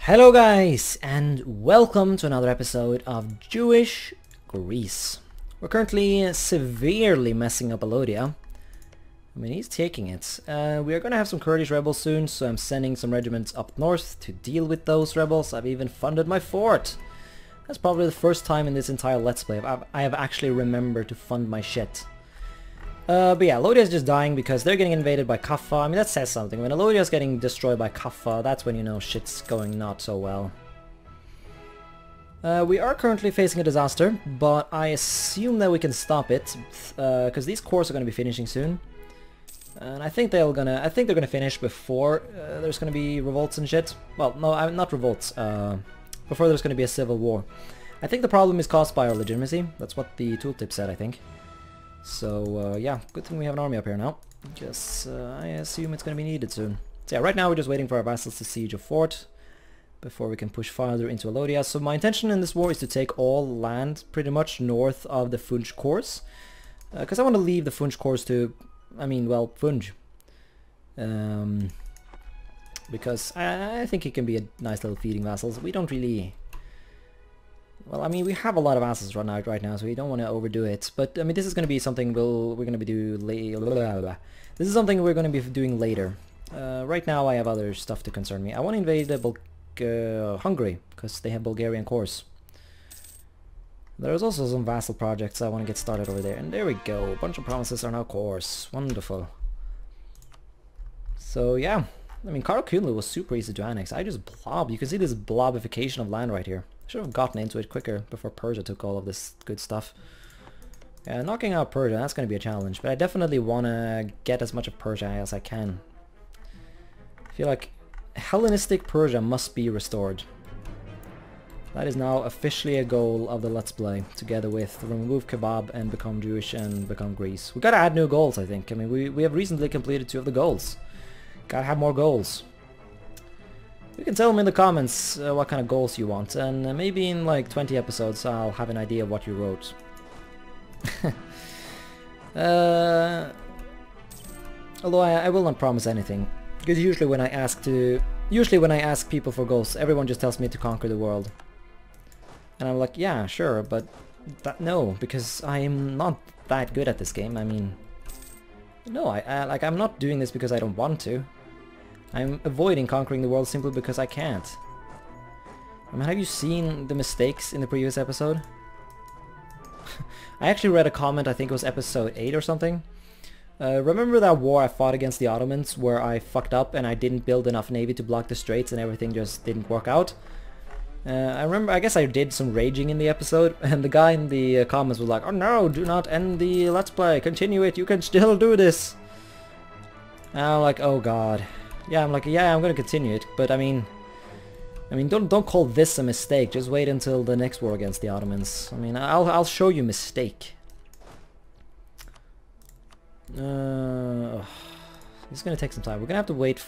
Hello guys, and welcome to another episode of Jewish Greece. We're currently severely messing up Alodia. I mean, he's taking it. We are going to have some Kurdish rebels soon, so I'm sending some regiments up north to deal with those rebels. I've even funded my fort. That's probably the first time in this entire Let's Play I have actually remembered to fund my shit. But yeah, Alodia is just dying because they're getting invaded by Kaffa. I mean, that says something. When Alodia is getting destroyed by Kaffa, that's when you know shit's going not so well. We are currently facing a disaster, but I assume that we can stop it, because these cores are going to be finishing soon. And I think they're gonna finish before there's gonna be revolts and shit. Well, no, not revolts. Before there's gonna be a civil war. I think the problem is caused by our legitimacy. That's what the tooltip said, I think. So yeah, good thing we have an army up here now. Just I assume it's gonna be needed soon. So yeah, right now we're just waiting for our vassals to siege a fort before we can push farther into Alodia. So my intention in this war is to take all land pretty much north of the Funj cores, because I want to leave the Funj cores to, I mean, well, Funj. Because I think it can be a nice little feeding vassals. We don't really... Well, I mean, we have a lot of vassals run out right now, so we don't want to overdo it. But I mean, this is going to be something we're going to be doing. This is something we're going to be doing later. Right now, I have other stuff to concern me. I want to invade Hungary because they have Bulgarian cores. There's also some vassal projects I want to get started over there, and there we go. A bunch of provinces are now cores. Wonderful. So yeah, I mean, Karakunlu was super easy to annex. I just blobbed. You can see this blobification of land right here. Should have gotten into it quicker before Persia took all of this good stuff. Yeah, knocking out Persia, that's going to be a challenge, but I definitely want to get as much of Persia as I can. I feel like Hellenistic Persia must be restored. That is now officially a goal of the Let's Play, together with remove kebab and become Jewish and become Greece. We gotta add new goals, I think. I mean, we have recently completed 2 of the goals. Gotta have more goals. You can tell me in the comments what kind of goals you want, and maybe in like 20 episodes I'll have an idea of what you wrote. Although I will not promise anything, because usually when I ask people for goals, everyone just tells me to conquer the world. And I'm like, yeah, sure, but no, because I'm not that good at this game. I mean, no, I'm not doing this because I don't want to. I'm avoiding conquering the world simply because I can't. I mean, have you seen the mistakes in the previous episode? I actually read a comment, I think it was episode 8 or something. Remember that war I fought against the Ottomans where I fucked up and I didn't build enough navy to block the straits and everything just didn't work out? I guess I did some raging in the episode, and the guy in the comments was like, "Oh no, do not end the Let's Play, continue it, you can still do this." And I'm like, oh god. Yeah, I'm like, yeah, I'm gonna continue it, but I mean, don't call this a mistake. Just wait until the next war against the Ottomans. I mean, I'll show you mistake. It's gonna take some time. We're gonna have to wait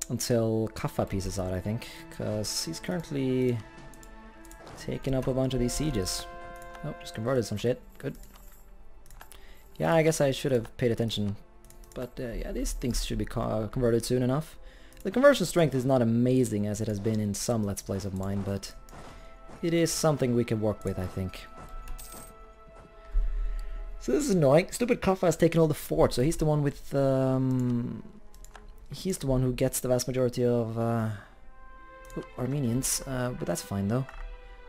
until Kaffa pieces out, I think, because he's currently taking up a bunch of these sieges. Oh, just converted some shit. Good. Yeah, I guess I should have paid attention. But yeah, these things should be converted soon enough. The conversion strength is not amazing as it has been in some Let's Plays of mine, but it is something we can work with, I think. So this is annoying. Stupid Kaffa has taken all the forts, so he's the one with... he's the one who gets the vast majority of Armenians, but that's fine though.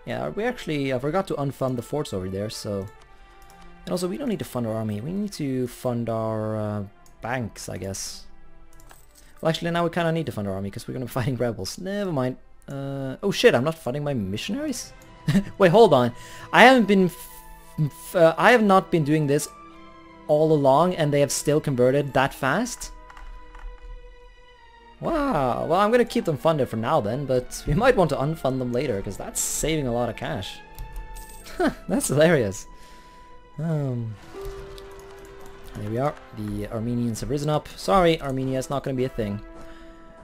Yeah, I forgot to unfund the forts over there, so... And also, we don't need to fund our army, we need to fund our banks, I guess. Well, actually, now we kind of need to fund our army, because we're going to be fighting rebels. Never mind. Oh shit, I'm not funding my missionaries? Wait, hold on. I have not been doing this all along, and they have still converted that fast? Wow, well, I'm going to keep them funded for now then, but we might want to unfund them later, because that's saving a lot of cash. That's hilarious. There we are. The Armenians have risen up. Sorry, Armenia is not going to be a thing.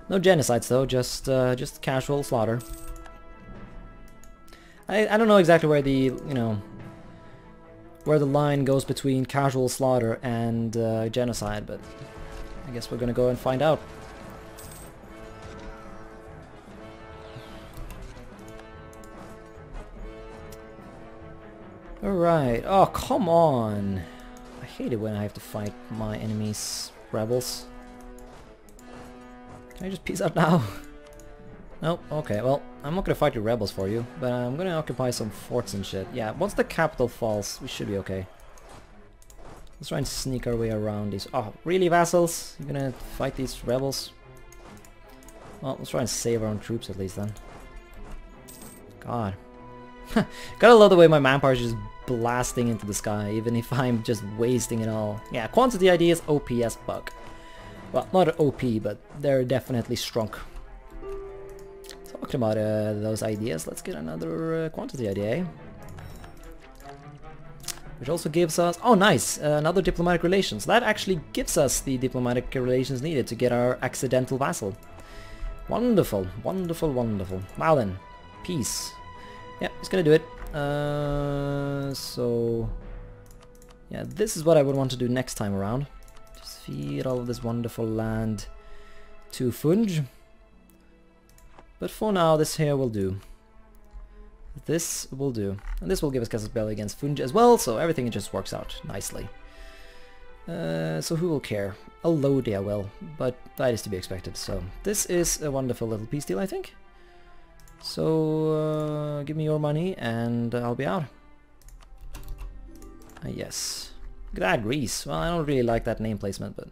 No genocides though, just casual slaughter. I don't know exactly where the, where the line goes between casual slaughter and genocide, but I guess we're gonna go and find out. Alright. Oh, come on. I hate it when I have to fight my enemies' rebels. Can I just peace out now? Nope, okay, well, I'm not gonna fight your rebels for you, but I'm gonna occupy some forts and shit. Yeah, once the capital falls, we should be okay. Let's try and sneak our way around these... Oh, really, vassals? You're gonna fight these rebels? Well, let's try and save our own troops at least then. God. Gotta love the way my manpower is just blasting into the sky, even if I'm just wasting it all. Yeah, quantity ideas, OP as fuck. Well, not OP, but they're definitely strong. Talking about those ideas, let's get another quantity idea, eh? Which also gives us... Oh, nice! Another diplomatic relations. That actually gives us the diplomatic relations needed to get our accidental vassal. Wonderful, wonderful, wonderful. Now then, peace. Yeah, he's gonna do it. So... Yeah, this is what I would want to do next time around. Just feed all of this wonderful land to Funj. But for now, this here will do. This will do. And this will give us Casus Belli against Funj as well, so everything just works out nicely. So who will care? Alodia will, but that is to be expected. So this is a wonderful little peace deal, I think. So give me your money and I'll be out. Yes. Look at that, Greece. Well, I don't really like that name placement, but...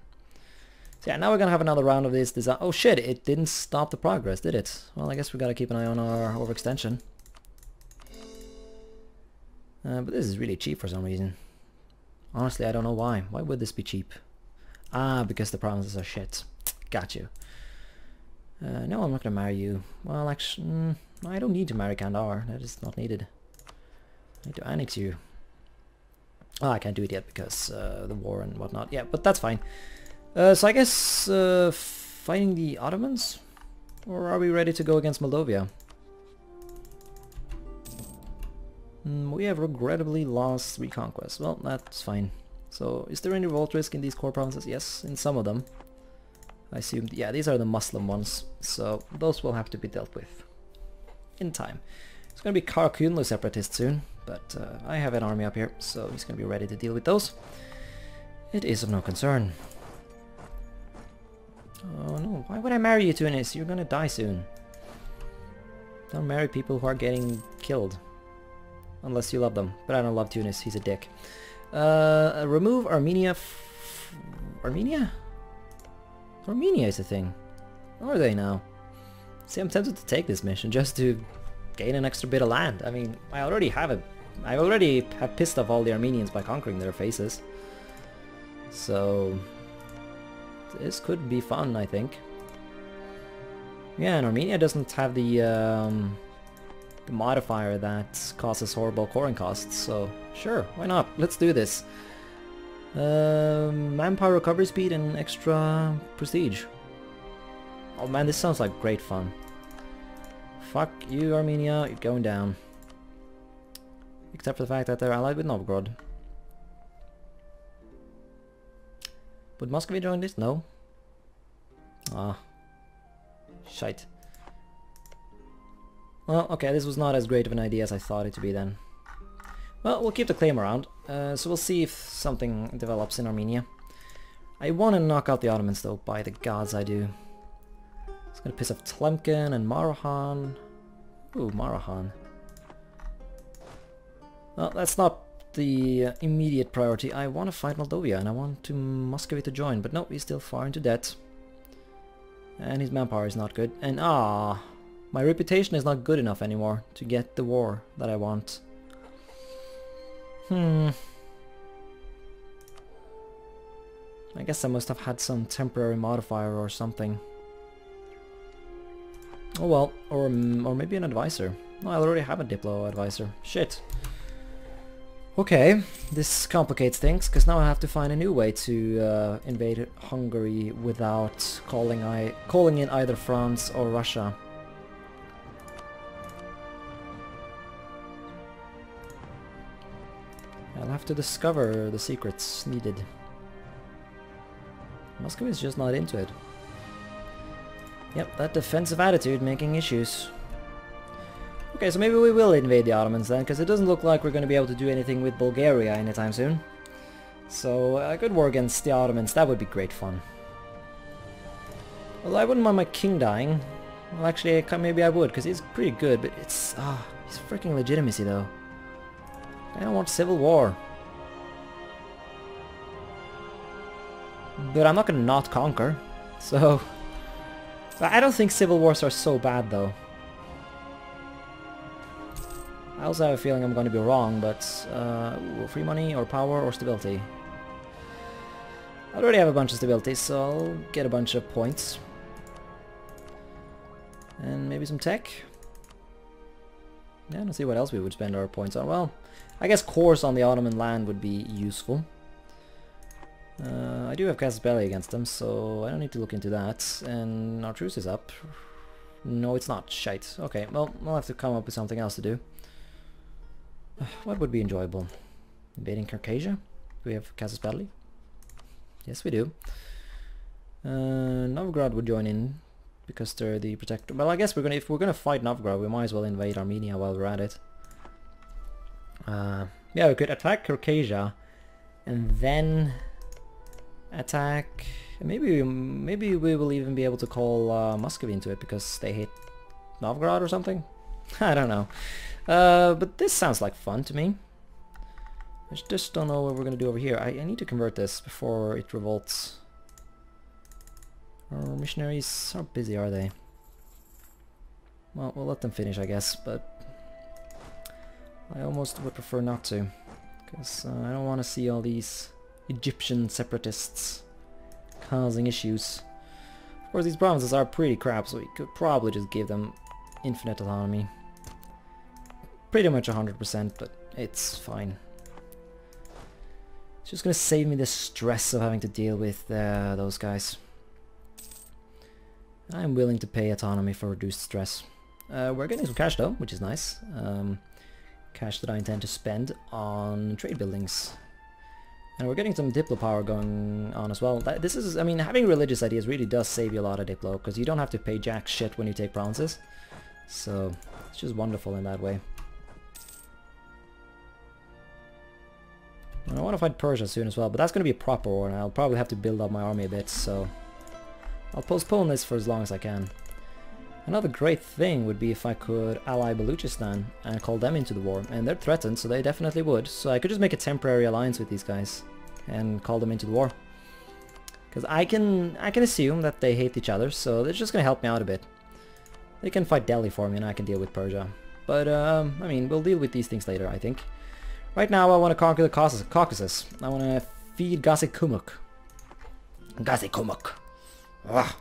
So yeah, now we're gonna have another round of this design. Oh shit, it didn't stop the progress, did it? Well, I guess we gotta keep an eye on our overextension. But this is really cheap for some reason. Honestly, I don't know why. Why would this be cheap? Ah, because the provinces are shit. Got you. No, I'm not gonna marry you. Well, actually, I don't need to marry Kandahar. That is not needed. I need to annex you. Oh, I can't do it yet because the war and whatnot. Yeah, but that's fine. So I guess fighting the Ottomans? Or are we ready to go against Moldavia? We have regrettably lost 3 conquests. Well, that's fine. So, is there any revolt risk in these core provinces? Yes, in some of them. I assume, yeah, these are the Muslim ones. So, those will have to be dealt with in time. It's going to be Karakunlu separatists soon, but I have an army up here, so he's going to be ready to deal with those. It is of no concern. Oh no, why would I marry you, Tunis? You're going to die soon. Don't marry people who are getting killed. Unless you love them. But I don't love Tunis, he's a dick. Remove Armenia Armenia? Armenia is a thing. Or are they now? See, I'm tempted to take this mission just to gain an extra bit of land. I mean, I already have pissed off all the Armenians by conquering their faces. So... this could be fun, I think. Yeah, and Armenia doesn't have the modifier that causes horrible coring costs, so sure, why not? Let's do this. Manpower recovery speed and extra prestige. Oh man, this sounds like great fun. Fuck you, Armenia, you're going down. Except for the fact that they're allied with Novgorod. Would Muscovy join this? No. Ah. Shite. Well, okay, this was not as great of an idea as I thought it to be then. Well, we'll keep the claim around, so we'll see if something develops in Armenia. I want to knock out the Ottomans though, by the gods I do. It's gonna piss off Tlemcen and Marahan. Ooh, Marahan. Well, that's not the immediate priority. I want to fight Moldavia and I want to Muscovy to join, but no, he's still far into debt. And his manpower is not good. And my reputation is not good enough anymore to get the war that I want. I guess I must have had some temporary modifier or something. Oh well, or maybe an advisor. No, I already have a Diplo advisor. Shit. Okay, this complicates things, because now I have to find a new way to invade Hungary without calling in either France or Russia. I'll have to discover the secrets needed. Moscow is just not into it. Yep, that defensive attitude making issues. Okay, so maybe we will invade the Ottomans then, because it doesn't look like we're going to be able to do anything with Bulgaria anytime soon. So a good war against the Ottomans, that would be great fun. Well, I wouldn't mind my king dying. Well, actually, maybe I would, because he's pretty good, but it's... he's freaking legitimacy, though. I don't want civil war. But I'm not going to not conquer, so... I don't think civil wars are so bad, though. I also have a feeling I'm going to be wrong, but... free money, or power, or stability. I already have a bunch of stability, so I'll get a bunch of points. And maybe some tech. Yeah, let's see what else we would spend our points on. Well, I guess cores on the Ottoman land would be useful. I do have Caucasus Belly against them, so I don't need to look into that. And our truce is up. No, it's not. Shite. Okay, well, we'll have to come up with something else to do. What would be enjoyable? Invading Caucasus? Do we have Caucasus Belly? Yes, we do. Novgorod would join in because they're the protector. Well, I guess if we're gonna fight Novgorod, we might as well invade Armenia while we're at it. Yeah, we could attack Caucasus and then attack. Maybe we will even be able to call Muscovy into it because they hate Novgorod or something. I don't know. But this sounds like fun to me. I just don't know what we're gonna do over here. I need to convert this before it revolts. Our missionaries, how busy are they? Well, we'll let them finish, I guess, but I almost would prefer not to, because I don't want to see all these Egyptian separatists causing issues. Of course, these provinces are pretty crap, so we could probably just give them infinite autonomy. Pretty much 100%, but it's fine. It's just gonna save me the stress of having to deal with those guys. I'm willing to pay autonomy for reduced stress. We're getting some cash though, which is nice. Cash that I intend to spend on trade buildings. And we're getting some Diplo power going on as well. This is, I mean, having religious ideas really does save you a lot of Diplo, because you don't have to pay jack shit when you take provinces. So, it's just wonderful in that way. And I want to fight Persia soon as well, but that's going to be a proper war, and I'll probably have to build up my army a bit, so... I'll postpone this for as long as I can. Another great thing would be if I could ally Baluchistan and call them into the war, and they're threatened, so they definitely would. So I could just make a temporary alliance with these guys and call them into the war. Because I can assume that they hate each other, so it's just going to help me out a bit. They can fight Delhi for me and I can deal with Persia. But, I mean, we'll deal with these things later, I think. Right now I want to conquer the Caucasus. I want to feed Gazikumuk. Gazikumuk. Ugh.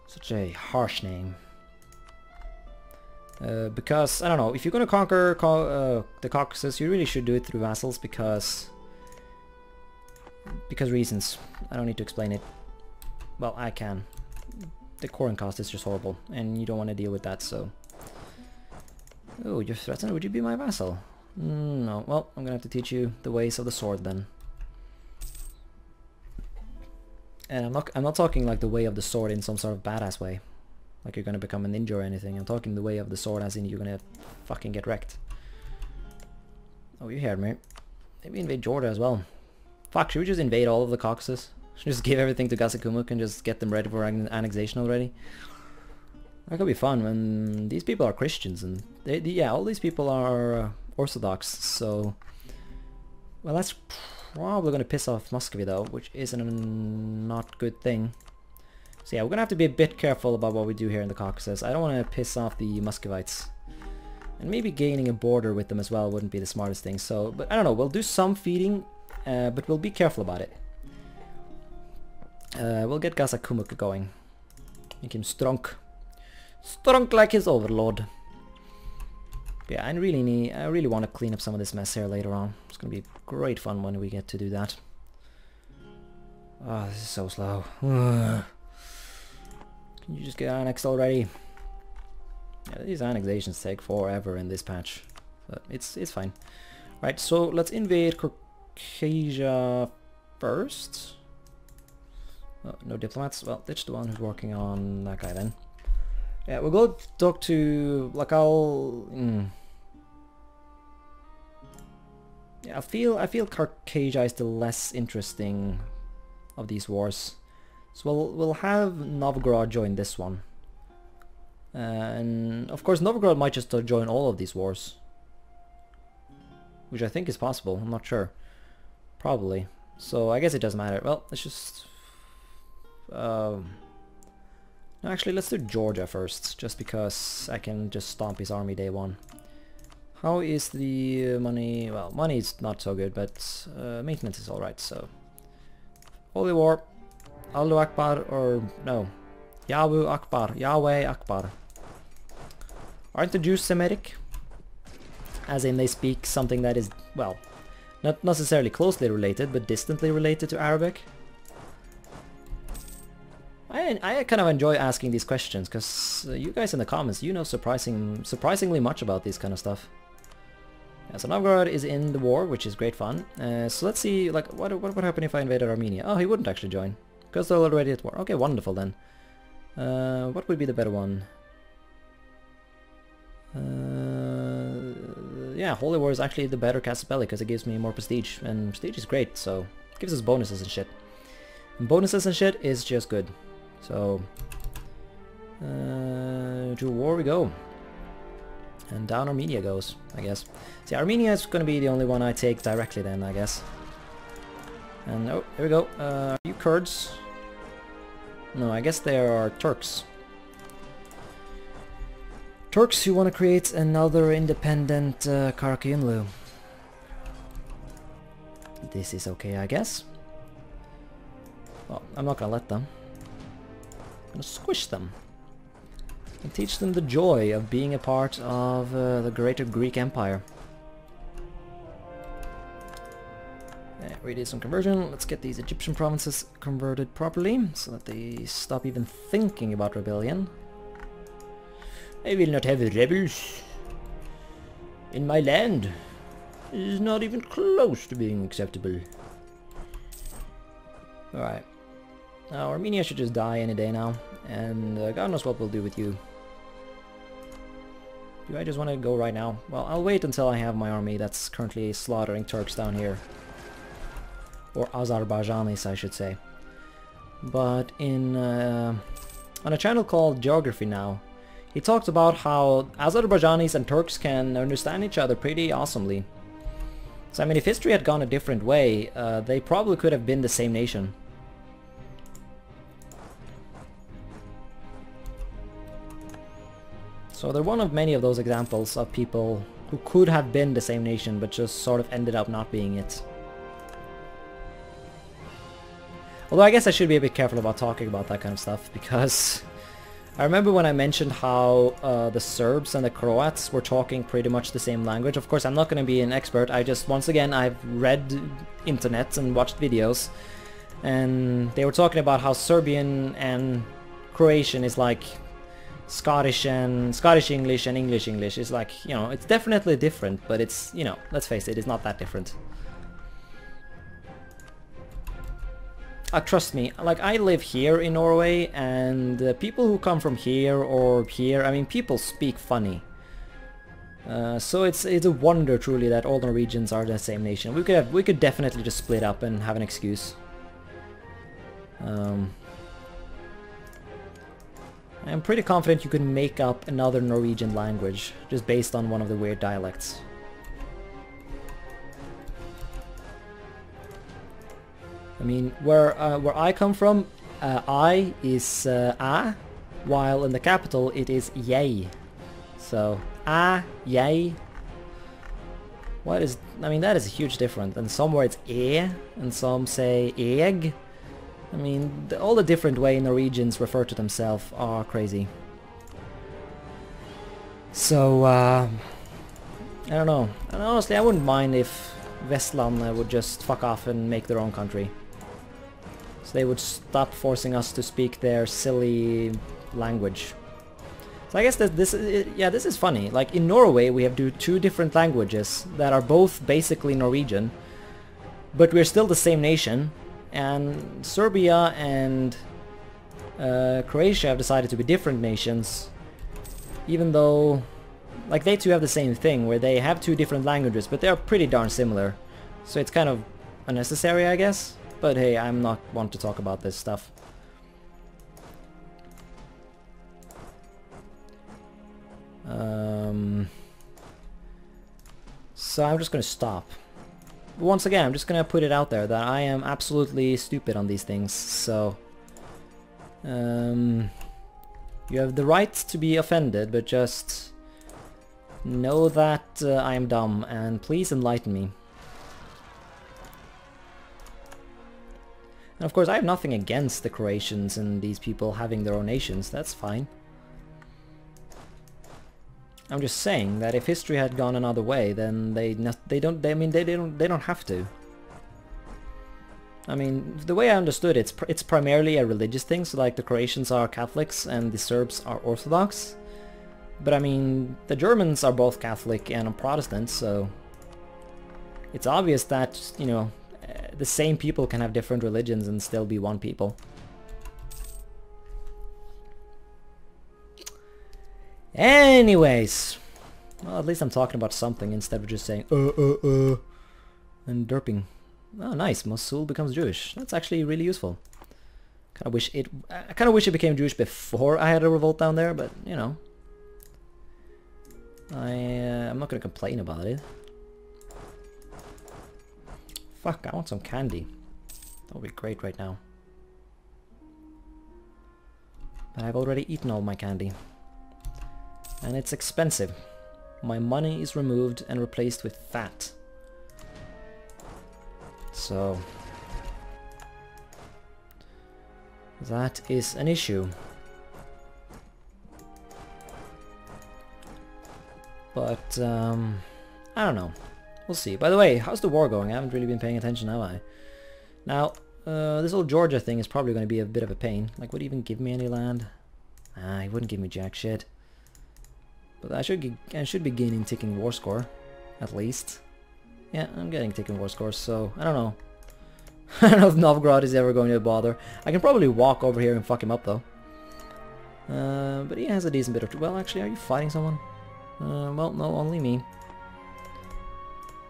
Such a harsh name. Because, I don't know, if you're going to conquer the Caucasus, you really should do it through vassals because reasons. I don't need to explain it. Well, I can. The coring cost is just horrible, and you don't want to deal with that, so... Oh, you're threatened? Would you be my vassal? No. Well, I'm gonna have to teach you the ways of the sword then. And I'm not talking like the way of the sword in some sort of badass way. Like you're gonna become a ninja or anything. I'm talking the way of the sword as in you're gonna fucking get wrecked. Oh, you heard me. Maybe invade Georgia as well. Fuck, should we just invade all of the Caucasus? Should we just give everything to Gazikumuk and just get them ready for annexation already? That could be fun when these people are Christians and yeah, all these people are Orthodox, so... Well, that's probably gonna piss off Muscovy though, which is a not good thing. So yeah, we're gonna have to be a bit careful about what we do here in the Caucasus. I don't want to piss off the Muscovites. And maybe gaining a border with them as well wouldn't be the smartest thing, so... But I don't know, we'll do some feeding, but we'll be careful about it. We'll get Gazikumuk going. Make him strong. Strong like his overlord. Yeah, I really want to clean up some of this mess here later on. It's gonna be great fun when we get to do that. Oh, this is so slow. Ugh. Can you just get annexed already? Yeah, these annexations take forever in this patch. But it's fine. Right, so let's invade Caucasus first. Oh, no diplomats? Well, ditch the one who's working on that guy then. Yeah, we'll go talk to, like, I'll... Yeah, I feel Caucasus is the less interesting of these wars. So we'll have Novgorod join this one. And of course Novgorod might just join all of these wars. Which I think is possible, I'm not sure. Probably. So I guess it doesn't matter. Well, let's just... No, actually, let's do Georgia first, just because I can just stomp his army day one. How is the money? Well, money is not so good, but maintenance is alright, so... Holy War, Allahu Akbar, or no, Yahweh Akbar, Yahweh Akbar. Aren't the Jews Semitic? As in they speak something that is, well, not necessarily closely related, but distantly related to Arabic? I kind of enjoy asking these questions, because you guys in the comments, you know surprisingly much about this kind of stuff. Yeah, so Novgorod is in the war, which is great fun. So let's see, like, what would happen if I invaded Armenia? Oh, he wouldn't actually join, because they're already at war. Okay, wonderful then. What would be the better one? Yeah, Holy War is actually the better Casus Belli, because it gives me more prestige, and prestige is great, so it gives us bonuses and shit. And bonuses and shit is just good. So, to war we go. And down Armenia goes, I guess. See, Armenia is going to be the only one I take directly then, I guess. And, oh, here we go. Are you Kurds? No, I guess they are Turks. Turks who want to create another independent Karakyunlu. This is okay, I guess. Well, I'm not gonna let them. I'm gonna squish them. And teach them the joy of being a part of the greater Greek Empire. Yeah, we did some conversion. Let's get these Egyptian provinces converted properly, so that they stop even thinking about rebellion. I will not have rebels in my land. It is not even close to being acceptable. Alright. Now Armenia should just die any day now, and God knows what we'll do with you. Do I just want to go right now? Well, I'll wait until I have my army that's currently slaughtering Turks down here. Or Azerbaijanis, I should say. But in on a channel called Geography Now, he talked about how Azerbaijanis and Turks can understand each other pretty awesomely. So I mean, if history had gone a different way, they probably could have been the same nation. So they're one of many of those examples of people who could have been the same nation, but just sort of ended up not being it. Although I guess I should be a bit careful about talking about that kind of stuff, because I remember when I mentioned how the Serbs and the Croats were talking pretty much the same language. Of course, I'm not going to be an expert. I just, once again, I've read internet and watched videos, and they were talking about how Serbian and Croatian is like Scottish English and English English. Is like, you know, it's definitely different, but it's, you know, let's face it, it's not that different. Trust me, like, I live here in Norway, and people who come from here or here, I mean, people speak funny. So it's a wonder truly that all Norwegians are the same nation. We could definitely just split up and have an excuse. I'm pretty confident you could make up another Norwegian language just based on one of the weird dialects. I mean, where I come from, I is a, while in the capital it is yay. So yay. What is? I mean, that is a huge difference. And somewhere it's and some say eg. I mean, all the different way Norwegians refer to themselves are crazy. So I don't know. And honestly, I wouldn't mind if Vestland would just fuck off and make their own country. So they would stop forcing us to speak their silly language. So I guess that this is funny. Like, in Norway we have two different languages that are both basically Norwegian, but we're still the same nation. And Serbia and Croatia have decided to be different nations, Even though, like, they two have the same thing, where they have two different languages, but they're pretty darn similar. So it's kind of unnecessary, I guess. But hey, I'm not one to talk about this stuff. So I'm just gonna stop. Once again, I'm just gonna put it out there that I am absolutely stupid on these things, so... you have the right to be offended, but just know that I am dumb, and please enlighten me. And of course, I have nothing against the Croatians and these people having their own nations. That's fine. I'm just saying that if history had gone another way, then they don't have to. I mean, the way I understood it, it's primarily a religious thing. So like the Croatians are Catholics and the Serbs are Orthodox. But I mean, the Germans are both Catholic and Protestant, so it's obvious that, you know, the same people can have different religions and still be one people. Anyways, well, at least I'm talking about something instead of just saying and derping. Oh, nice. Mosul becomes Jewish. That's actually really useful. I kind of wish it became Jewish before I had a revolt down there, but you know, I'm not gonna complain about it. Fuck, I want some candy. That would be great right now. But I've already eaten all my candy. And it's expensive. My money is removed and replaced with fat. So... that is an issue. But, I don't know. We'll see. By the way, how's the war going? I haven't really been paying attention, have I? Now, this whole Georgia thing is probably going to be a bit of a pain. Like, would he even give me any land? Ah, he wouldn't give me jack shit. But I should be gaining ticking war score, at least. Yeah, I'm getting ticking war score, so I don't know. I don't know if Novgorod is ever going to bother. I can probably walk over here and fuck him up, though. But he has a decent bit of... well, actually, are you fighting someone? Well, no, only me.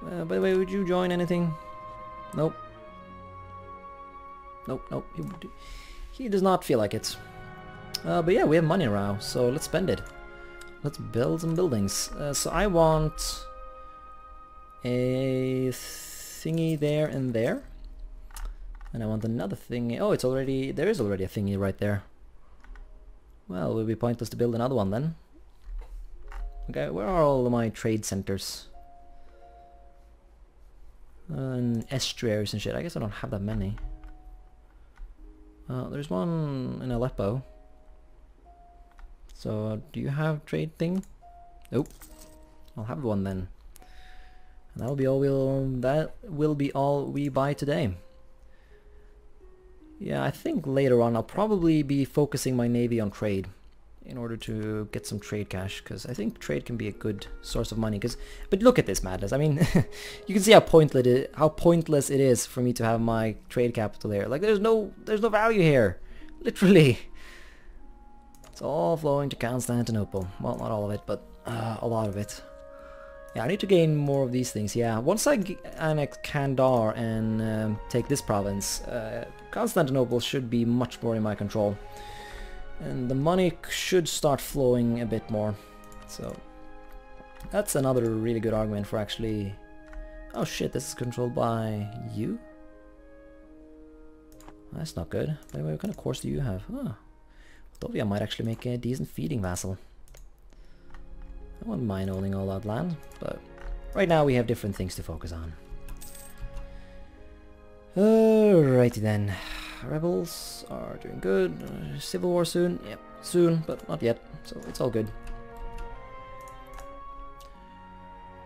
By the way, would you join anything? Nope. Nope, nope. He does not feel like it. But yeah, we have money now, so let's spend it. Let's build some buildings. So I want a thingy there and there. And I want another thingy. Oh, it's already... there is already a thingy right there. Well, it would be pointless to build another one then. Okay, where are all of my trade centers? And estuaries and shit. I guess I don't have that many. There's one in Aleppo. So, do you have trade thing? Nope. I'll have one then. And that will be all we buy today. Yeah, I think later on I'll probably be focusing my navy on trade in order to get some trade cash, because I think trade can be a good source of money. But look at this madness. I mean, you can see how pointless it is for me to have my trade capital here. Like, there's no value here, literally. It's all flowing to Constantinople. Well, not all of it, but a lot of it. Yeah, I need to gain more of these things. Yeah, once I annex Kandar and take this province, Constantinople should be much more in my control. And the money should start flowing a bit more. So, that's another really good argument for actually... oh shit, this is controlled by you? That's not good. By the way, what kind of course do you have? Oh, Dovia might actually make a decent feeding vassal. I wouldn't mind owning all that land, but right now we have different things to focus on. Alrighty then. Rebels are doing good. Civil war soon? Yep, soon, but not yet, so it's all good.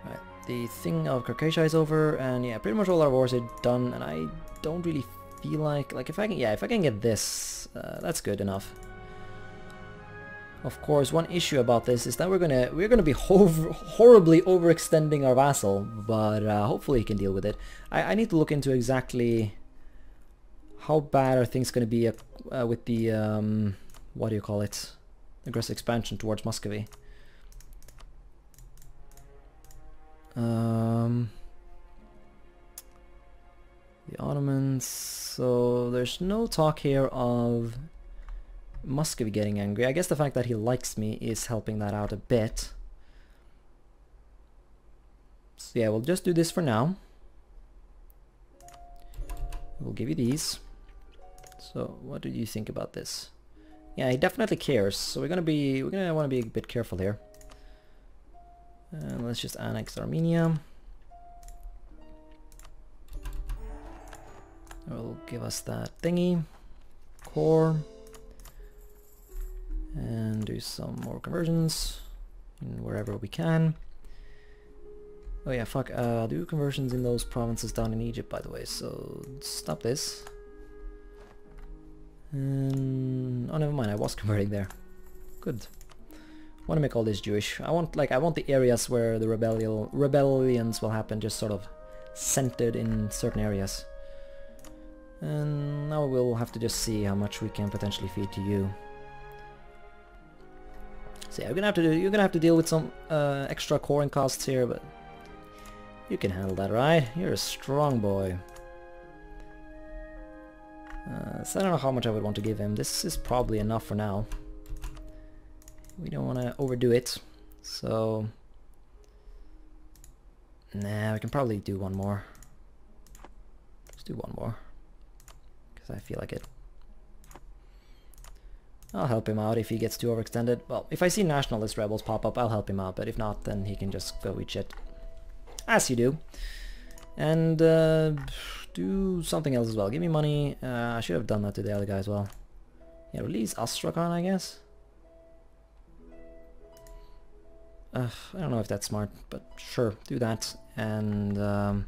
Right, the thing of Caucasus is over, and yeah, pretty much all our wars are done, and I don't really feel like if I can get this, that's good enough. Of course, one issue about this is that we're gonna be horribly overextending our vassal, but hopefully he can deal with it. I need to look into exactly how bad are things gonna be with the what do you call it? Aggressive expansion towards Muscovy. The Ottomans, so there's no talk here of Muscovy getting angry. I guess the fact that he likes me is helping that out a bit. So yeah, we'll just do this for now. We'll give you these. So what do you think about this? Yeah, he definitely cares, so we're gonna want to be a bit careful here. And let's just annex Armenia. It'll give us that thingy, core, and do some more conversions in wherever we can. Oh yeah, fuck, do conversions in those provinces down in Egypt, by the way, so stop this. And, oh, never mind, I was converting there. Good. Want to make all this Jewish. I want the areas where the rebellions will happen just sort of centered in certain areas. And now we'll have to just see how much we can potentially feed to you. So yeah, you're gonna have to deal with some extra coring costs here, but you can handle that, right? You're a strong boy. So I don't know how much I would want to give him. This is probably enough for now. We don't want to overdo it, so nah, we can probably do one more. Let's do one more, because I feel like it. I'll help him out if he gets too overextended. Well, if I see nationalist rebels pop up, I'll help him out, but if not, then he can just go eat shit. As you do. And do something else as well. Give me money. I should have done that to the other guy as well. Yeah, release Astrakhan, I guess. I don't know if that's smart, but sure, do that. And so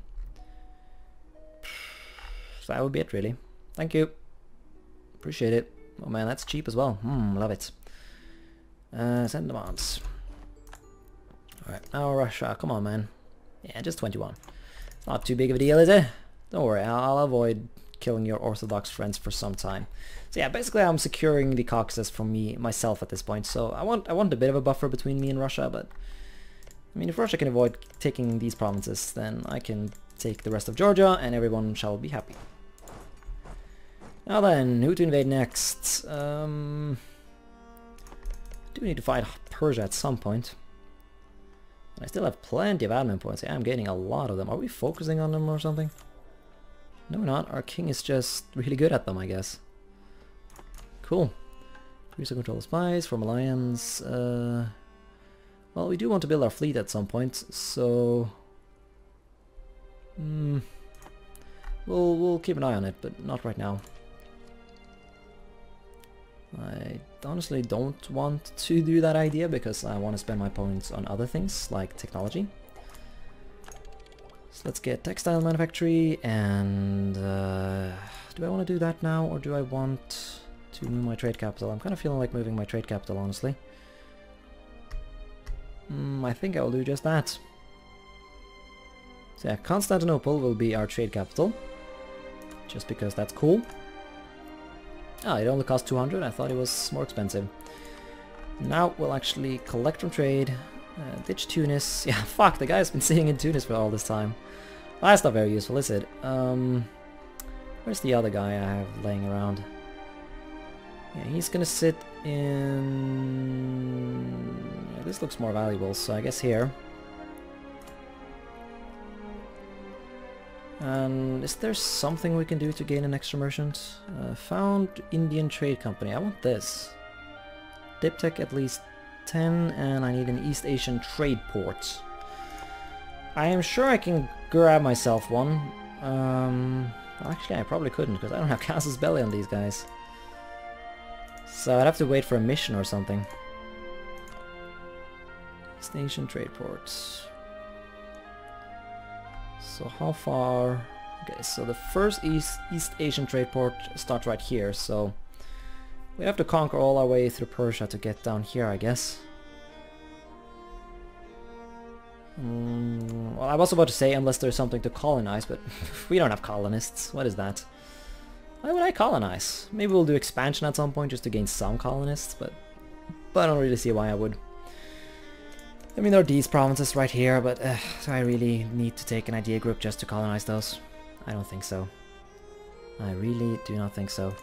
that would be it, really. Thank you. Appreciate it. Oh man, that's cheap as well. Love it. Send demands. Alright, now Russia. Come on, man. Yeah, just 21. It's not too big of a deal, is it? Don't worry, I'll avoid killing your Orthodox friends for some time. So yeah, basically I'm securing the Caucasus for myself at this point. So I want a bit of a buffer between me and Russia, but I mean, if Russia can avoid taking these provinces, then I can take the rest of Georgia and everyone shall be happy. Now then, who to invade next? Do we need to fight Persia at some point? I still have plenty of admin points. Yeah, I'm getting a lot of them. Are we focusing on them or something? No, we're not. Our king is just really good at them, I guess. Cool. Increase the control of spies, form alliance. Well, we do want to build our fleet at some point, so we'll keep an eye on it, but not right now. I honestly don't want to do that idea because I want to spend my points on other things like technology. So let's get textile manufactory, and do I want to do that now or do I want to move my trade capital? I'm kind of feeling like moving my trade capital, honestly. I think I will do just that. So yeah, Constantinople will be our trade capital, just because that's cool. Ah, it only cost 200, I thought it was more expensive. Now we'll actually collect from trade, ditch Tunis. Yeah, fuck, the guy's been sitting in Tunis for all this time. Well, that's not very useful, is it? Where's the other guy I have laying around? Yeah, he's gonna sit in... Yeah, this looks more valuable, so I guess here. And is there something we can do to gain an extra merchant? Found Indian Trade Company. I want this. Diptech at least 10, and I need an East Asian trade port. I am sure I can grab myself one. Actually, I probably couldn't because I don't have Casus Belli on these guys. So I'd have to wait for a mission or something. East Asian trade ports. So how far? Okay, so the first East Asian trade port starts right here, so we have to conquer all our way through Persia to get down here, I guess. Well, I was about to say unless there's something to colonize, but we don't have colonists. What is that? Why would I colonize? Maybe we'll do expansion at some point just to gain some colonists, but I don't really see why I would. I mean, there are these provinces right here, but do I really need to take an idea group just to colonize those? I don't think so. I really do not think so.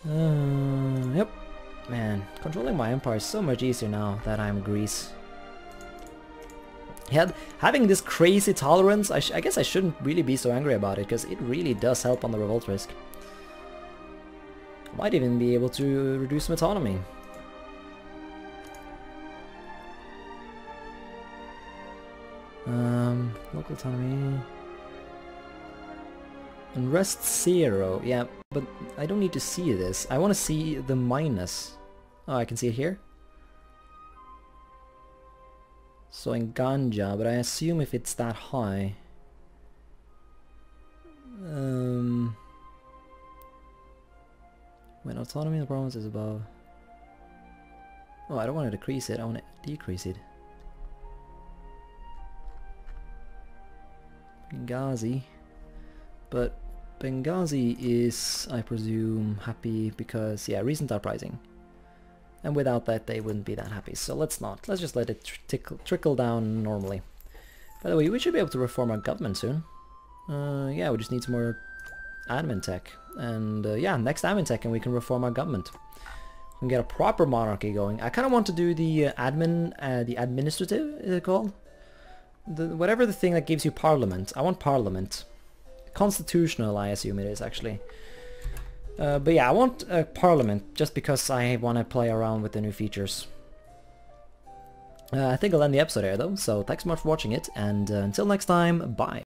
Yep. Man, controlling my empire is so much easier now that I'm Greece. Yeah, having this crazy tolerance, I guess I shouldn't really be so angry about it, because it really does help on the revolt risk. I might even be able to reduce some autonomy. Local autonomy. Unrest 0, yeah, but I don't need to see this. I want to see the minus. Oh, I can see it here. So in Ganja, but I assume if it's that high. When autonomy in the province is above. Oh, I don't want to decrease it, I want to decrease it. Benghazi. But Benghazi is, I presume, happy because, yeah, recent uprising. And without that they wouldn't be that happy, so let's not. Let's just let it trickle down normally. By the way, we should be able to reform our government soon. Yeah, we just need some more admin tech. And yeah, next admin tech and we can reform our government. We can get a proper monarchy going. I kind of want to do the the administrative, is it called? Whatever the thing that gives you parliament. I want parliament. Constitutional, I assume it is actually. But yeah, I want a parliament just because I want to play around with the new features. I think I'll end the episode here though, so thanks so much for watching it, and until next time, bye.